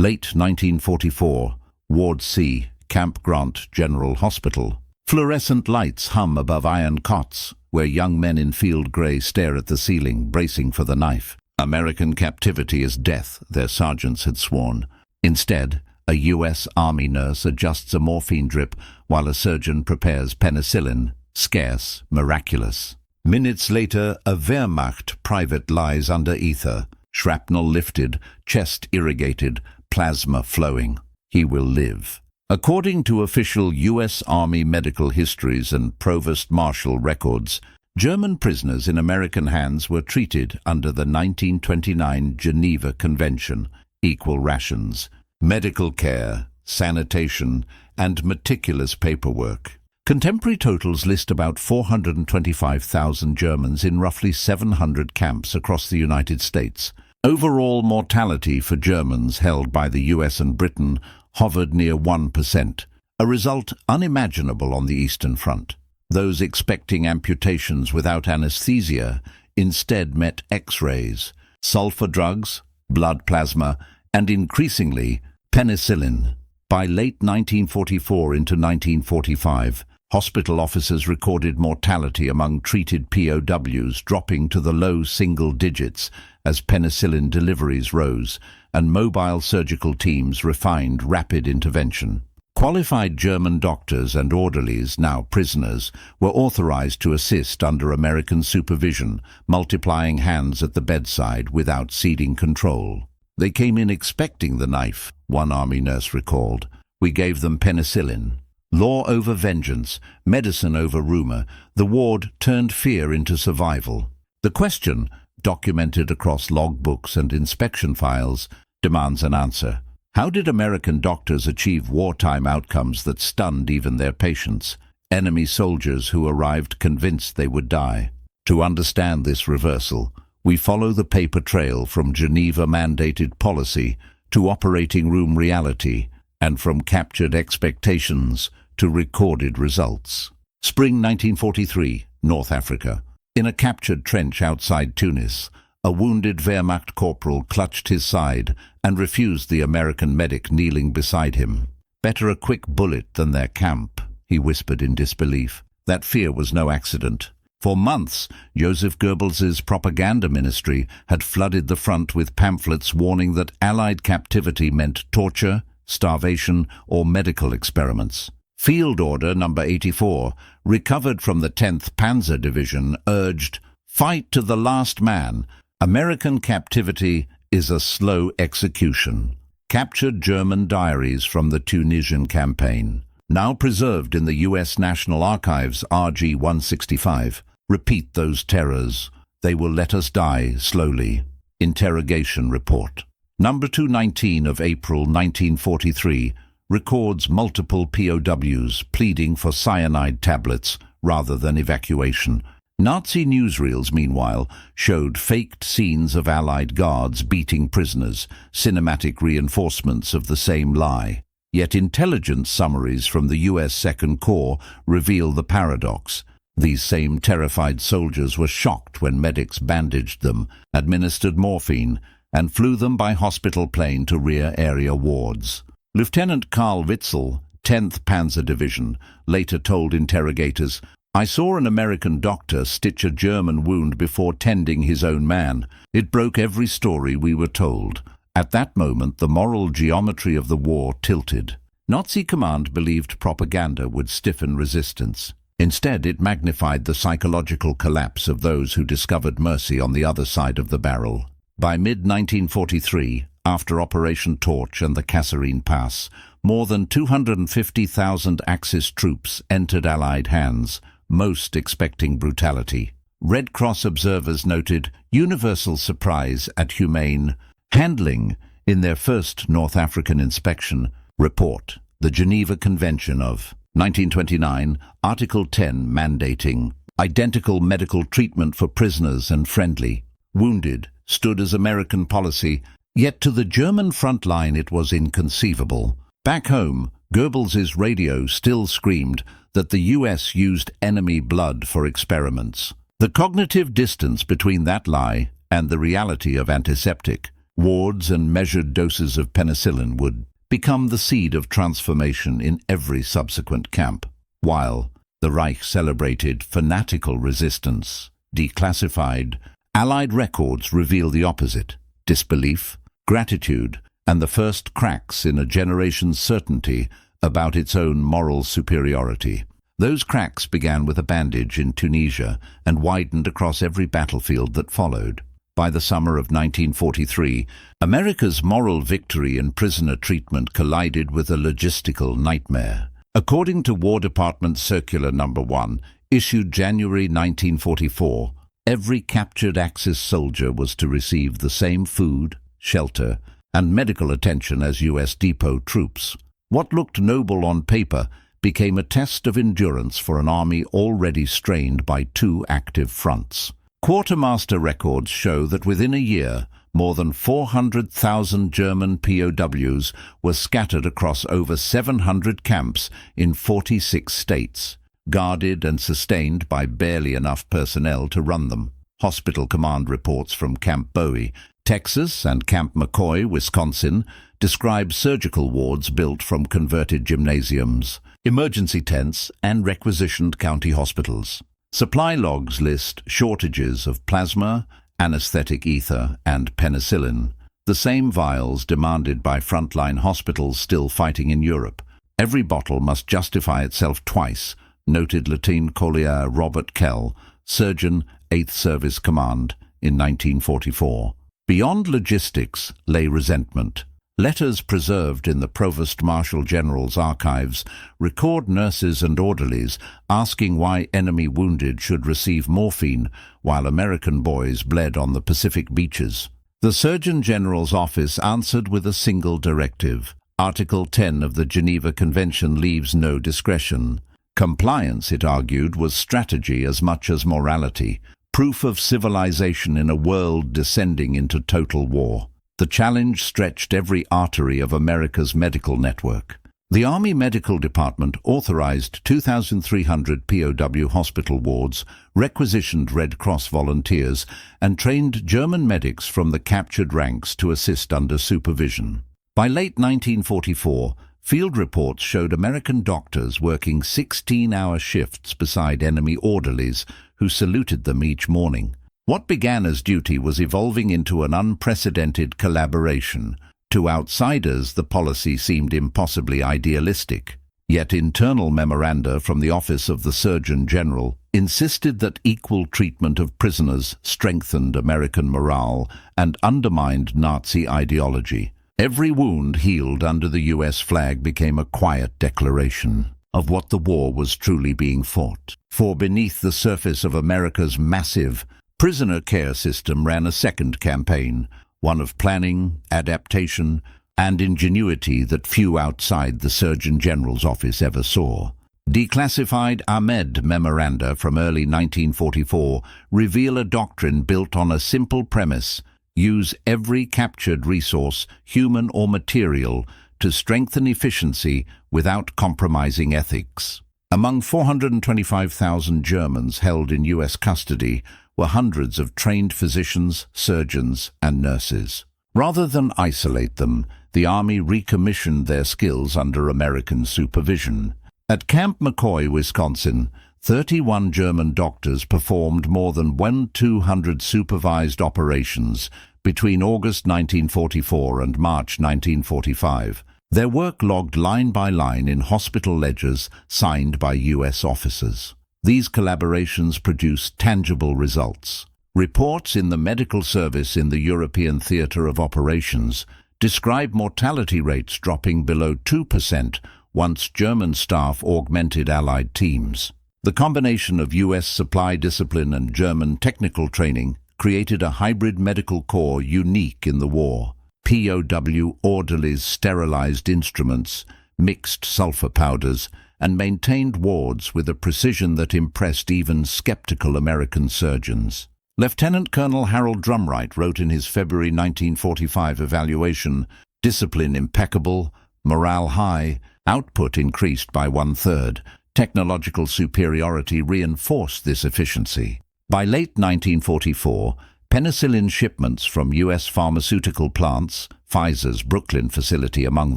Late 1944, Ward C, Camp Grant General Hospital. Fluorescent lights hum above iron cots, where young men in field grey stare at the ceiling, bracing for the knife. American captivity is death, their sergeants had sworn. Instead, a U.S. Army nurse adjusts a morphine drip while a surgeon prepares penicillin, scarce, miraculous. Minutes later, a Wehrmacht private lies under ether, shrapnel lifted, chest irrigated, plasma flowing. He will live. According to official U.S. Army medical histories and Provost Marshal records, German prisoners in American hands were treated under the 1929 Geneva Convention, equal rations, medical care, sanitation, and meticulous paperwork. Contemporary totals list about 425,000 Germans in roughly 700 camps across the United States. Overall mortality for Germans held by the US and Britain hovered near 1%, a result unimaginable on the Eastern Front. Those expecting amputations without anesthesia instead met X-rays, sulfur drugs, blood plasma, and increasingly, penicillin. By late 1944 into 1945, hospital officers recorded mortality among treated POWs dropping to the low single digits as penicillin deliveries rose and mobile surgical teams refined rapid intervention. Qualified German doctors and orderlies, now prisoners, were authorized to assist under American supervision, multiplying hands at the bedside without ceding control. They came in expecting the knife, one Army nurse recalled. We gave them penicillin. Law over vengeance, medicine over rumor, the ward turned fear into survival. The question, documented across logbooks and inspection files, demands an answer. How did American doctors achieve wartime outcomes that stunned even their patients, enemy soldiers who arrived convinced they would die? To understand this reversal, we follow the paper trail from Geneva-mandated policy to operating room reality, and from captured expectations to recorded results. Spring 1943, North Africa. In a captured trench outside Tunis, a wounded Wehrmacht corporal clutched his side and refused the American medic kneeling beside him. "Better a quick bullet than their camp," he whispered in disbelief. That fear was no accident. For months, Joseph Goebbels's propaganda ministry had flooded the front with pamphlets warning that Allied captivity meant torture, starvation, or medical experiments. Field Order No. 84, recovered from the 10th Panzer Division, urged, "Fight to the last man. American captivity is a slow execution." Captured German diaries from the Tunisian campaign, now preserved in the U.S. National Archives RG 165, repeat those terrors. They will let us die slowly. Interrogation report. Number 219 of April 1943 records multiple POWs pleading for cyanide tablets rather than evacuation. Nazi newsreels, meanwhile, showed faked scenes of Allied guards beating prisoners, cinematic reinforcements of the same lie. Yet intelligence summaries from the U.S. Second Corps reveal the paradox. These same terrified soldiers were shocked when medics bandaged them, administered morphine, and flew them by hospital plane to rear area wards. Lieutenant Karl Witzel, 10th Panzer Division, later told interrogators, "I saw an American doctor stitch a German wound before tending his own man. It broke every story we were told. At that moment, the moral geometry of the war tilted. Nazi command believed propaganda would stiffen resistance. Instead, it magnified the psychological collapse of those who discovered mercy on the other side of the barrel. By mid-1943, after Operation Torch and the Kasserine Pass, more than 250,000 Axis troops entered Allied hands, most expecting brutality. Red Cross observers noted universal surprise at humane handling in their first North African inspection report. The Geneva Convention of 1929, Article 10 mandating identical medical treatment for prisoners and friendly wounded stood as American policy, yet to the German front line it was inconceivable. Back home, Goebbels's radio still screamed that the US used enemy blood for experiments. The cognitive distance between that lie and the reality of antiseptic wards and measured doses of penicillin would become the seed of transformation in every subsequent camp. While the Reich celebrated fanatical resistance, declassified Allied records reveal the opposite: disbelief, gratitude, and the first cracks in a generation's certainty about its own moral superiority. Those cracks began with a bandage in Tunisia and widened across every battlefield that followed. By the summer of 1943, America's moral victory in prisoner treatment collided with a logistical nightmare. According to War Department Circular No. 1, issued January 1944, every captured Axis soldier was to receive the same food, shelter, and medical attention as U.S. depot troops. What looked noble on paper became a test of endurance for an army already strained by two active fronts. Quartermaster records show that within a year, more than 400,000 German POWs were scattered across over 700 camps in 46 states, guarded and sustained by barely enough personnel to run them. Hospital command reports from Camp Bowie, Texas, and Camp McCoy, Wisconsin, describe surgical wards built from converted gymnasiums, emergency tents, and requisitioned county hospitals. Supply logs list shortages of plasma, anesthetic ether, and penicillin, the same vials demanded by frontline hospitals still fighting in Europe. Every bottle must justify itself twice, noted Lieutenant Collier Robert Kell, surgeon, 8th Service Command, in 1944. Beyond logistics lay resentment. Letters preserved in the Provost Marshal General's archives record nurses and orderlies asking why enemy wounded should receive morphine while American boys bled on the Pacific beaches. The Surgeon General's office answered with a single directive. Article 10 of the Geneva Convention leaves no discretion. Compliance, it argued, was strategy as much as morality, proof of civilization in a world descending into total war. The challenge stretched every artery of America's medical network. The Army Medical Department authorized 2,300 POW hospital wards, requisitioned Red Cross volunteers, and trained German medics from the captured ranks to assist under supervision. By late 1944, field reports showed American doctors working 16-hour shifts beside enemy orderlies who saluted them each morning. What began as duty was evolving into an unprecedented collaboration. To outsiders, the policy seemed impossibly idealistic. Yet internal memoranda from the Office of the Surgeon General insisted that equal treatment of prisoners strengthened American morale and undermined Nazi ideology. Every wound healed under the U.S. flag became a quiet declaration of what the war was truly being fought. For beneath the surface of America's massive prisoner care system ran a second campaign, one of planning, adaptation, and ingenuity that few outside the Surgeon General's office ever saw. Declassified Ahmed memoranda from early 1944 reveal a doctrine built on a simple premise: use every captured resource, human or material, to strengthen efficiency without compromising ethics. Among 425,000 Germans held in U.S. custody were hundreds of trained physicians, surgeons, and nurses. Rather than isolate them, the Army recommissioned their skills under American supervision. At Camp McCoy, Wisconsin, 31 German doctors performed more than 1,200 supervised operations between August 1944 and March 1945. Their work logged line by line in hospital ledgers signed by U.S. officers. These collaborations produced tangible results. Reports in the medical service in the European theatre of operations describe mortality rates dropping below 2% once German staff augmented Allied teams. The combination of U.S. supply discipline and German technical training created a hybrid medical corps unique in the war. POW orderlies sterilized instruments, mixed sulfur powders, and maintained wards with a precision that impressed even skeptical American surgeons. Lieutenant Colonel Harold Drumright wrote in his February 1945 evaluation, "Discipline impeccable, morale high, output increased by 1/3. Technological superiority reinforced this efficiency." By late 1944, Penicillin shipments from U.S. pharmaceutical plants, Pfizer's Brooklyn facility among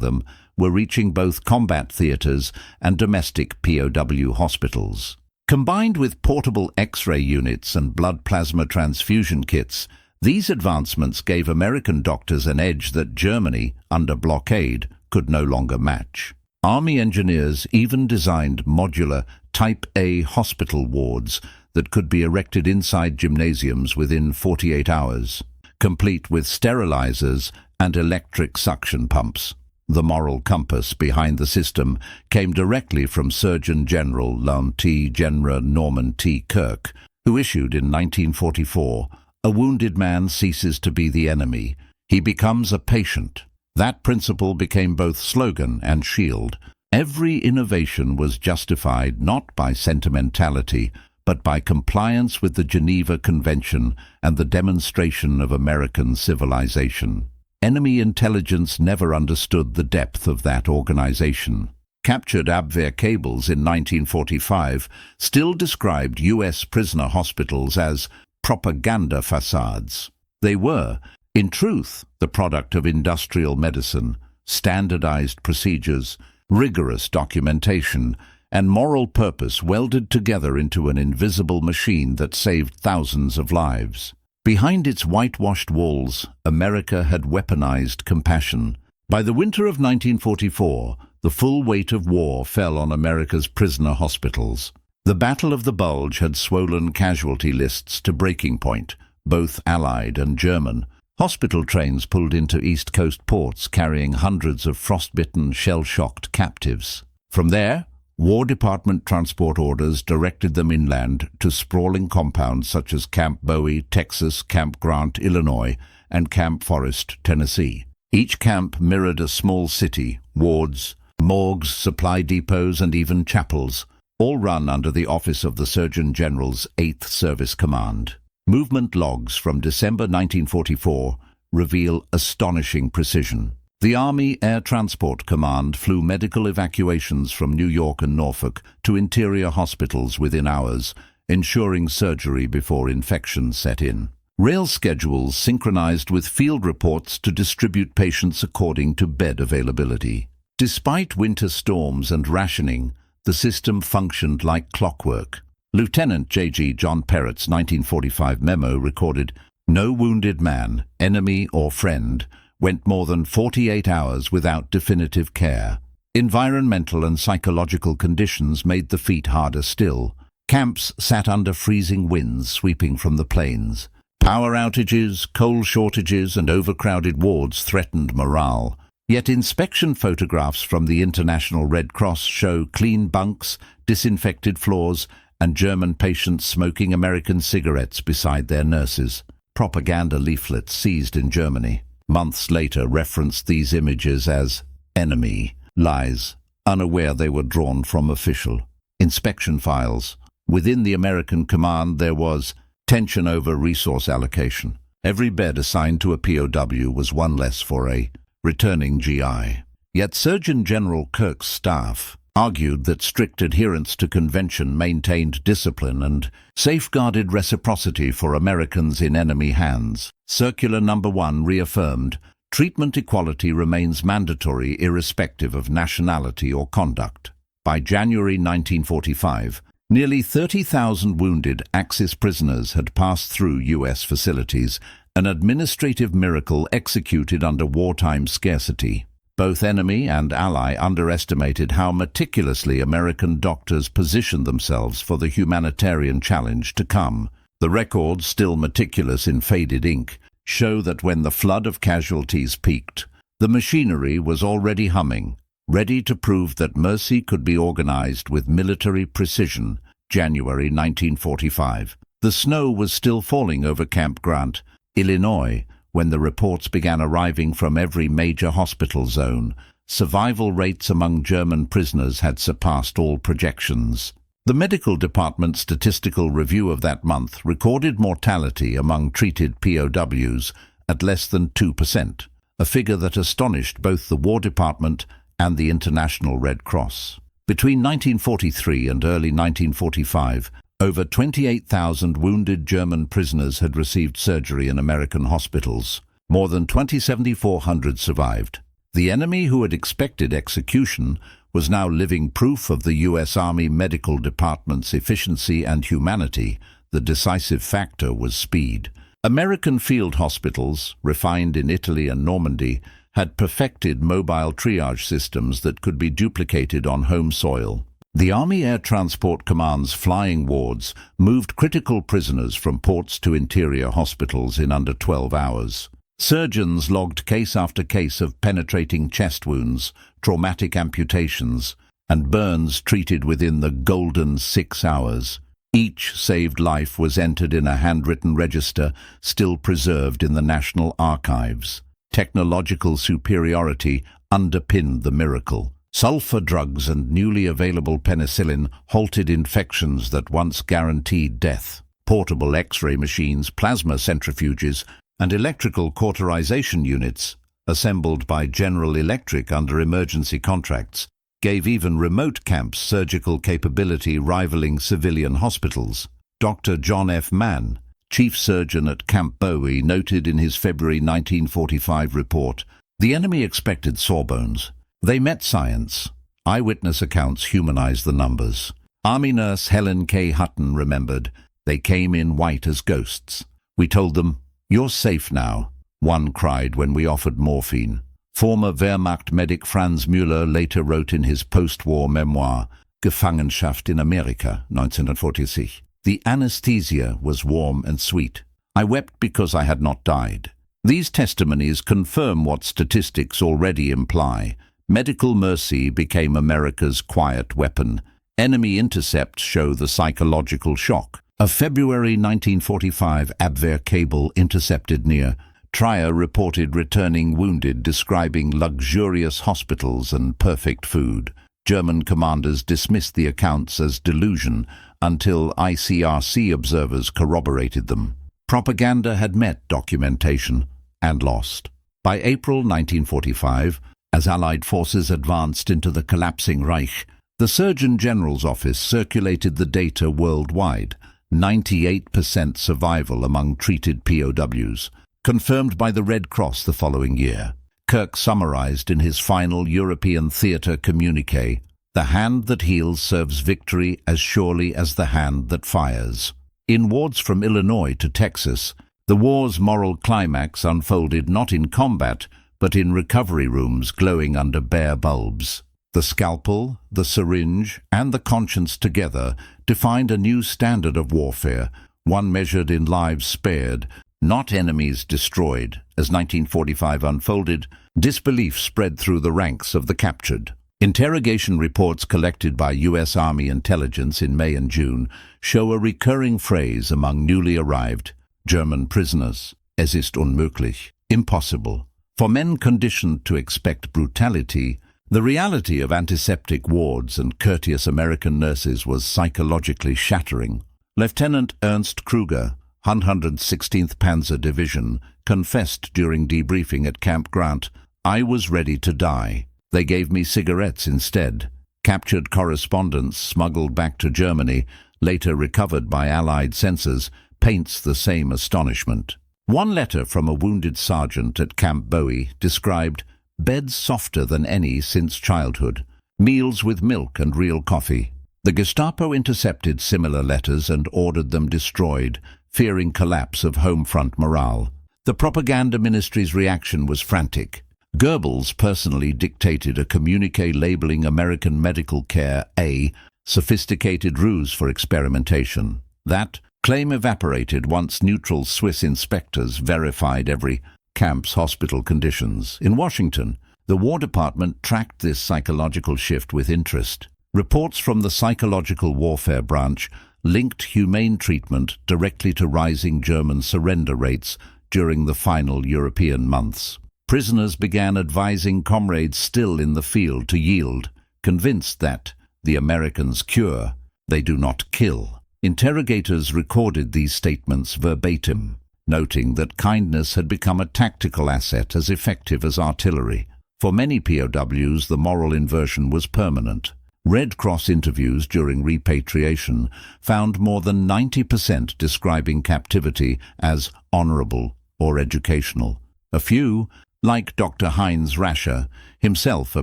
them, were reaching both combat theaters and domestic POW hospitals. Combined with portable X-ray units and blood plasma transfusion kits, these advancements gave American doctors an edge that Germany, under blockade, could no longer match. Army engineers even designed modular Type A hospital wards that could be erected inside gymnasiums within 48 hours, complete with sterilizers and electric suction pumps. The moral compass behind the system came directly from Surgeon General Lieutenant General Norman T. Kirk, who issued in 1944, "A wounded man ceases to be the enemy. He becomes a patient." That principle became both slogan and shield. Every innovation was justified not by sentimentality, but by compliance with the Geneva Convention and the demonstration of American civilization. Enemy intelligence never understood the depth of that organization. Captured Abwehr cables in 1945 still described U.S. prisoner hospitals as propaganda facades. They were, in truth, the product of industrial medicine, standardized procedures, rigorous documentation, and moral purpose welded together into an invisible machine that saved thousands of lives. Behind its whitewashed walls, America had weaponized compassion. By the winter of 1944, the full weight of war fell on America's prisoner hospitals. The Battle of the Bulge had swollen casualty lists to breaking point, both Allied and German. Hospital trains pulled into East Coast ports carrying hundreds of frostbitten, shell-shocked captives. From there, War Department transport orders directed them inland to sprawling compounds such as Camp Bowie, Texas, Camp Grant, Illinois, and Camp Forest, Tennessee. Each camp mirrored a small city, wards, morgues, supply depots, and even chapels, all run under the office of the Surgeon General's 8th Service Command. Movement logs from December 1944 reveal astonishing precision. The Army Air Transport Command flew medical evacuations from New York and Norfolk to interior hospitals within hours, ensuring surgery before infections set in. Rail schedules synchronized with field reports to distribute patients according to bed availability. Despite winter storms and rationing, the system functioned like clockwork. Lieutenant J.G. John Parrott's 1945 memo recorded, "No wounded man, enemy or friend, went more than 48 hours without definitive care." Environmental and psychological conditions made the feat harder still. Camps sat under freezing winds sweeping from the plains. Power outages, coal shortages, and overcrowded wards threatened morale. Yet inspection photographs from the International Red Cross show clean bunks, disinfected floors, and German patients smoking American cigarettes beside their nurses. Propaganda leaflets seized in Germany months later referenced these images as enemy lies, unaware they were drawn from official inspection files. Within the American command there was tension over resource allocation. Every bed assigned to a POW was one less for a returning GI. Yet Surgeon General Kirk's staff argued that strict adherence to convention maintained discipline and safeguarded reciprocity for Americans in enemy hands. Circular number 1 reaffirmed, treatment equality remains mandatory irrespective of nationality or conduct. By January 1945, nearly 30,000 wounded Axis prisoners had passed through U.S. facilities, an administrative miracle executed under wartime scarcity. Both enemy and ally underestimated how meticulously American doctors positioned themselves for the humanitarian challenge to come. The records, still meticulous in faded ink, show that when the flood of casualties peaked, the machinery was already humming, ready to prove that mercy could be organized with military precision. January 1945. The snow was still falling over Camp Grant, Illinois, when the reports began arriving from every major hospital zone. Survival rates among German prisoners had surpassed all projections. The medical department's statistical review of that month recorded mortality among treated POWs at less than 2%, a figure that astonished both the War Department and the International Red Cross. Between 1943 and early 1945, Over 28,000 wounded German prisoners had received surgery in American hospitals. More than 2,700 survived. The enemy who had expected execution was now living proof of the U.S. Army Medical Department's efficiency and humanity. The decisive factor was speed. American field hospitals, refined in Italy and Normandy, had perfected mobile triage systems that could be duplicated on home soil. The Army Air Transport Command's flying wards moved critical prisoners from ports to interior hospitals in under 12 hours. Surgeons logged case after case of penetrating chest wounds, traumatic amputations, and burns treated within the golden 6 hours. Each saved life was entered in a handwritten register still preserved in the National Archives. Technological superiority underpinned the miracle. Sulfur drugs and newly available penicillin halted infections that once guaranteed death. Portable X-ray machines, plasma centrifuges, and electrical cauterization units, assembled by General Electric under emergency contracts, gave even remote camps surgical capability rivaling civilian hospitals. Dr. John F. Mann, chief surgeon at Camp Bowie, noted in his February 1945 report, "The enemy expected sawbones. They met science. Eyewitness accounts humanized the numbers." Army nurse Helen K. Hutton remembered, "They came in white as ghosts. We told them, 'You're safe now,' one cried when we offered morphine." Former Wehrmacht medic Franz Müller later wrote in his post-war memoir, Gefangenschaft in Amerika, 1946, "The anesthesia was warm and sweet. I wept because I had not died." These testimonies confirm what statistics already imply. Medical mercy became America's quiet weapon. Enemy intercepts show the psychological shock. A February 1945 Abwehr cable intercepted near Trier reported returning wounded, describing luxurious hospitals and perfect food. German commanders dismissed the accounts as delusion until ICRC observers corroborated them. Propaganda had met documentation and lost. By April 1945, as Allied forces advanced into the collapsing Reich, the Surgeon General's office circulated the data worldwide: 98% survival among treated POWs, confirmed by the Red Cross the following year. Kirk summarized in his final European theater communique, "The hand that heals serves victory as surely as the hand that fires." In wards from Illinois to Texas, the war's moral climax unfolded not in combat, but in recovery rooms glowing under bare bulbs. The scalpel, the syringe, and the conscience together defined a new standard of warfare, one measured in lives spared, not enemies destroyed. As 1945 unfolded, disbelief spread through the ranks of the captured. Interrogation reports collected by U.S. Army intelligence in May and June show a recurring phrase among newly arrived German prisoners: "Es ist unmöglich," impossible. For men conditioned to expect brutality, the reality of antiseptic wards and courteous American nurses was psychologically shattering. Lieutenant Ernst Kruger, 116th Panzer Division, confessed during debriefing at Camp Grant, "I was ready to die. They gave me cigarettes instead." Captured correspondence smuggled back to Germany, later recovered by Allied censors, paints the same astonishment. One letter from a wounded sergeant at Camp Bowie described beds softer than any since childhood, meals with milk and real coffee. The Gestapo intercepted similar letters and ordered them destroyed, fearing collapse of home front morale. The propaganda ministry's reaction was frantic. Goebbels personally dictated a communique labeling American medical care a sophisticated ruse for experimentation. That claim evaporated once neutral Swiss inspectors verified every camp's hospital conditions. In Washington, the War Department tracked this psychological shift with interest. Reports from the Psychological Warfare Branch linked humane treatment directly to rising German surrender rates during the final European months. Prisoners began advising comrades still in the field to yield, convinced that the Americans cure, they do not kill. Interrogators recorded these statements verbatim, noting that kindness had become a tactical asset as effective as artillery. For many POWs, the moral inversion was permanent. Red Cross interviews during repatriation found more than 90% describing captivity as honorable or educational. A few, like Dr. Heinz Rascher, himself a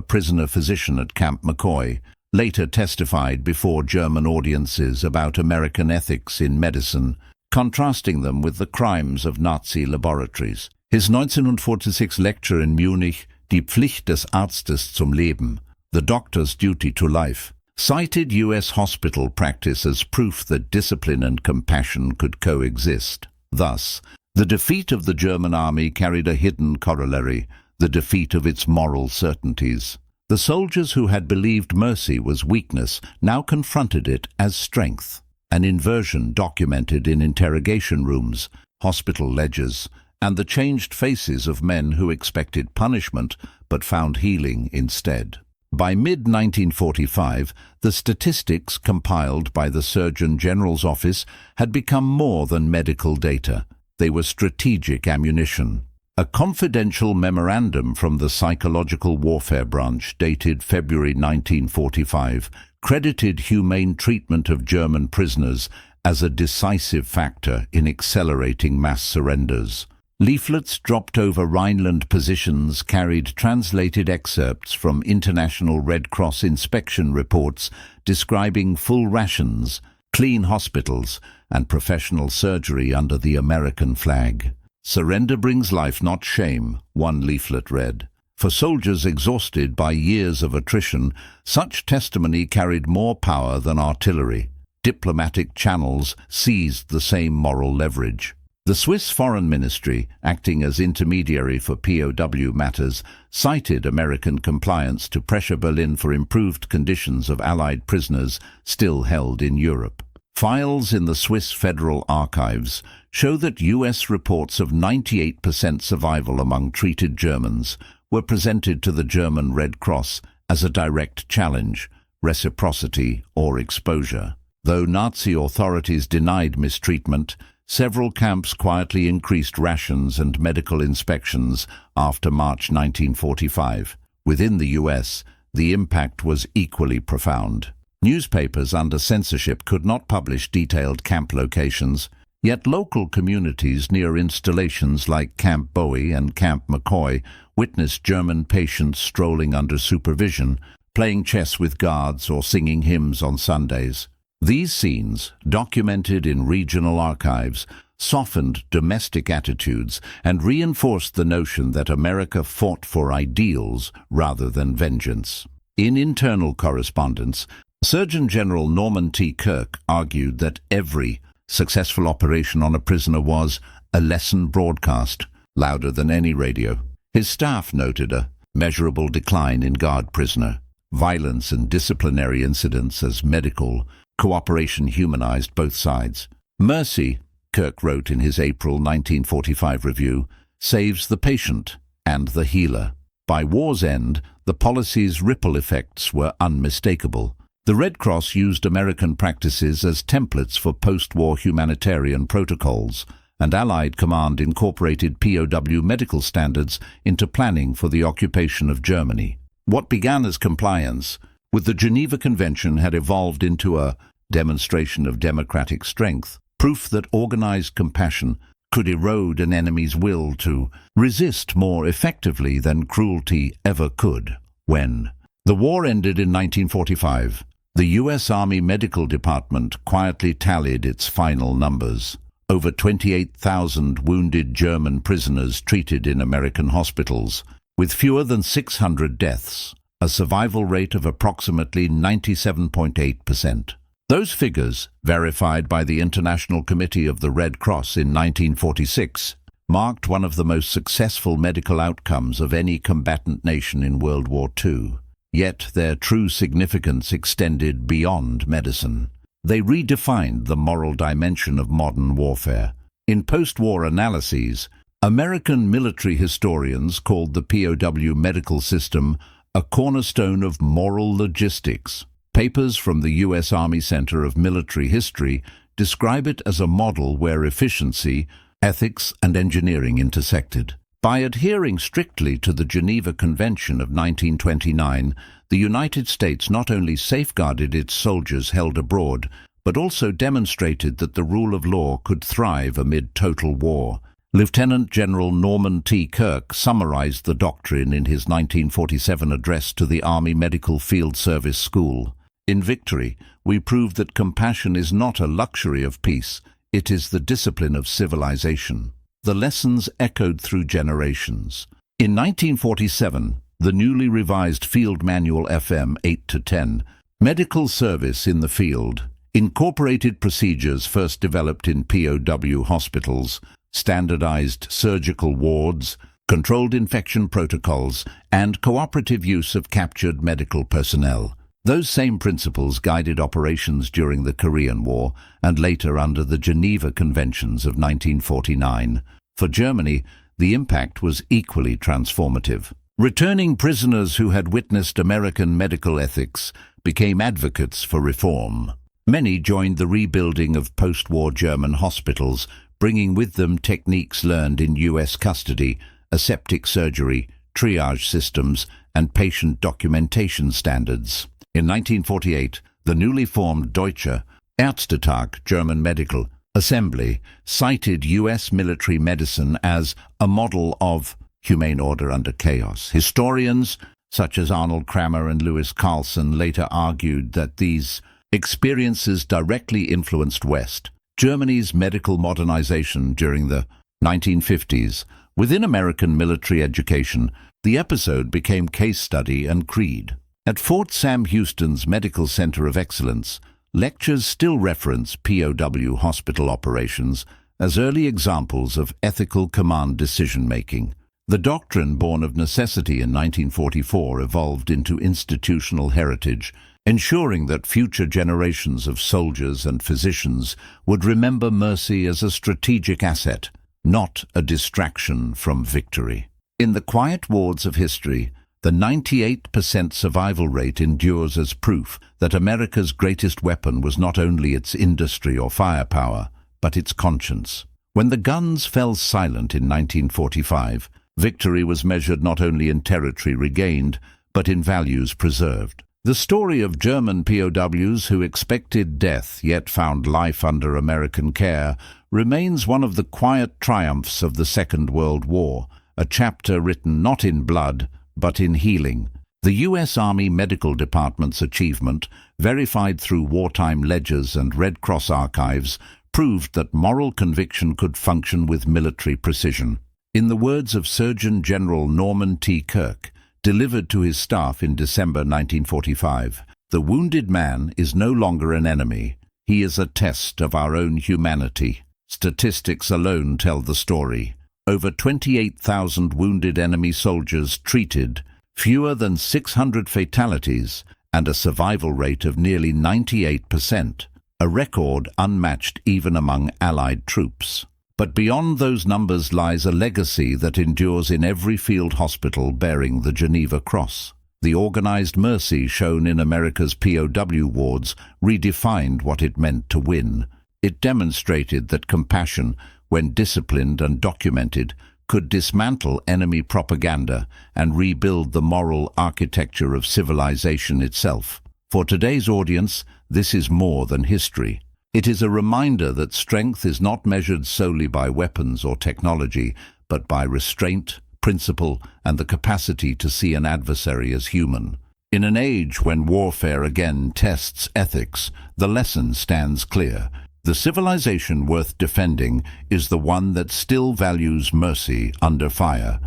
prisoner physician at Camp McCoy, later testified before German audiences about American ethics in medicine, contrasting them with the crimes of Nazi laboratories. His 1946 lecture in Munich, Die Pflicht des Arztes zum Leben, The Doctor's Duty to Life, cited U.S. hospital practice as proof that discipline and compassion could coexist. Thus, the defeat of the German army carried a hidden corollary, the defeat of its moral certainties. The soldiers who had believed mercy was weakness now confronted it as strength, an inversion documented in interrogation rooms, hospital ledgers, and the changed faces of men who expected punishment but found healing instead. By mid-1945, the statistics compiled by the Surgeon General's office had become more than medical data. They were strategic ammunition. A confidential memorandum from the Psychological Warfare Branch dated February 1945 credited humane treatment of German prisoners as a decisive factor in accelerating mass surrenders. Leaflets dropped over Rhineland positions carried translated excerpts from International Red Cross inspection reports describing full rations, clean hospitals, and professional surgery under the American flag. "Surrender brings life, not shame," one leaflet read. For soldiers exhausted by years of attrition, such testimony carried more power than artillery. Diplomatic channels seized the same moral leverage. The Swiss Foreign Ministry, acting as intermediary for POW matters, cited American compliance to pressure Berlin for improved conditions of Allied prisoners still held in Europe. Files in the Swiss Federal Archives show that U.S. reports of 98% survival among treated Germans were presented to the German Red Cross as a direct challenge, reciprocity, or exposure. Though Nazi authorities denied mistreatment, several camps quietly increased rations and medical inspections after March 1945. Within the U.S., the impact was equally profound. Newspapers under censorship could not publish detailed camp locations, yet local communities near installations like Camp Bowie and Camp McCoy witnessed German patients strolling under supervision, playing chess with guards or singing hymns on Sundays. These scenes, documented in regional archives, softened domestic attitudes and reinforced the notion that America fought for ideals rather than vengeance. In internal correspondence, Surgeon General Norman T. Kirk argued that every successful operation on a prisoner was a lesson broadcast, louder than any radio. His staff noted a measurable decline in guard prisoner violence and disciplinary incidents as medical cooperation humanized both sides. "Mercy," Kirk wrote in his April 1945 review, "saves the patient and the healer." By war's end, the policy's ripple effects were unmistakable. The Red Cross used American practices as templates for post-war humanitarian protocols, and Allied command incorporated POW medical standards into planning for the occupation of Germany. What began as compliance with the Geneva Convention had evolved into a demonstration of democratic strength, proof that organized compassion could erode an enemy's will to resist more effectively than cruelty ever could. When the war ended in 1945, the U.S. Army Medical Department quietly tallied its final numbers. Over 28,000 wounded German prisoners treated in American hospitals, with fewer than 600 deaths, a survival rate of approximately 97.8%. Those figures, verified by the International Committee of the Red Cross in 1946, marked one of the most successful medical outcomes of any combatant nation in World War II. Yet their true significance extended beyond medicine. They redefined the moral dimension of modern warfare. In post-war analyses, American military historians called the POW medical system a cornerstone of moral logistics. Papers from the U.S. Army Center of Military History describe it as a model where efficiency, ethics, and engineering intersected. By adhering strictly to the Geneva Convention of 1929, the United States not only safeguarded its soldiers held abroad, but also demonstrated that the rule of law could thrive amid total war. Lieutenant General Norman T. Kirk summarized the doctrine in his 1947 address to the Army Medical Field Service School. In Victory, we proved that compassion is not a luxury of peace, it is the discipline of civilization. The lessons echoed through generations. In 1947, the newly revised Field Manual FM 8-10, Medical Service in the Field, incorporated procedures first developed in POW hospitals, standardized surgical wards, controlled infection protocols, and cooperative use of captured medical personnel. Those same principles guided operations during the Korean War and later under the Geneva Conventions of 1949. For Germany, the impact was equally transformative. Returning prisoners who had witnessed American medical ethics became advocates for reform. Many joined the rebuilding of post-war German hospitals, bringing with them techniques learned in U.S. custody, aseptic surgery, triage systems, and patient documentation standards. In 1948, the newly formed Deutsche Ärztetag German Medical Assembly cited U.S. military medicine as a model of humane order under chaos. Historians such as Arnold Kramer and Lewis Carlson later argued that these experiences directly influenced West Germany's medical modernization during the 1950s. Within American military education, the episode became case study and creed. At Fort Sam Houston's Medical Center of Excellence, lectures still reference POW hospital operations as early examples of ethical command decision-making. The doctrine born of necessity in 1944 evolved into institutional heritage, ensuring that future generations of soldiers and physicians would remember mercy as a strategic asset, not a distraction from victory. In the quiet wards of history, the 98% survival rate endures as proof that America's greatest weapon was not only its industry or firepower, but its conscience. When the guns fell silent in 1945, victory was measured not only in territory regained, but in values preserved. The story of German POWs who expected death yet found life under American care remains one of the quiet triumphs of the Second World War, a chapter written not in blood, but in healing. The U.S. Army Medical Department's achievement, verified through wartime ledgers and Red Cross archives, proved that moral conviction could function with military precision. In the words of Surgeon General Norman T. Kirk, delivered to his staff in December 1945, "The wounded man is no longer an enemy. He is a test of our own humanity." Statistics alone tell the story. Over 28,000 wounded enemy soldiers treated, fewer than 600 fatalities, and a survival rate of nearly 98%, a record unmatched even among Allied troops. But beyond those numbers lies a legacy that endures in every field hospital bearing the Geneva Cross. The organized mercy shown in America's POW wards redefined what it meant to win. It demonstrated that compassion, when disciplined and documented, could dismantle enemy propaganda and rebuild the moral architecture of civilization itself. For today's audience, this is more than history. It is a reminder that strength is not measured solely by weapons or technology, but by restraint, principle, and the capacity to see an adversary as human. In an age when warfare again tests ethics, the lesson stands clear. The civilization worth defending is the one that still values mercy under fire.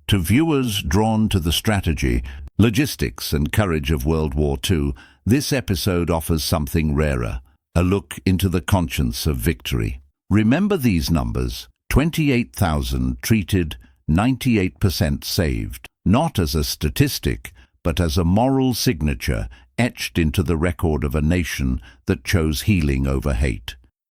To viewers drawn to the strategy, logistics, and courage of World War II, this episode offers something rarer, a look into the conscience of victory. Remember these numbers: 28,000 treated, 98% saved, not as a statistic, but as a moral signature etched into the record of a nation that chose healing over hate.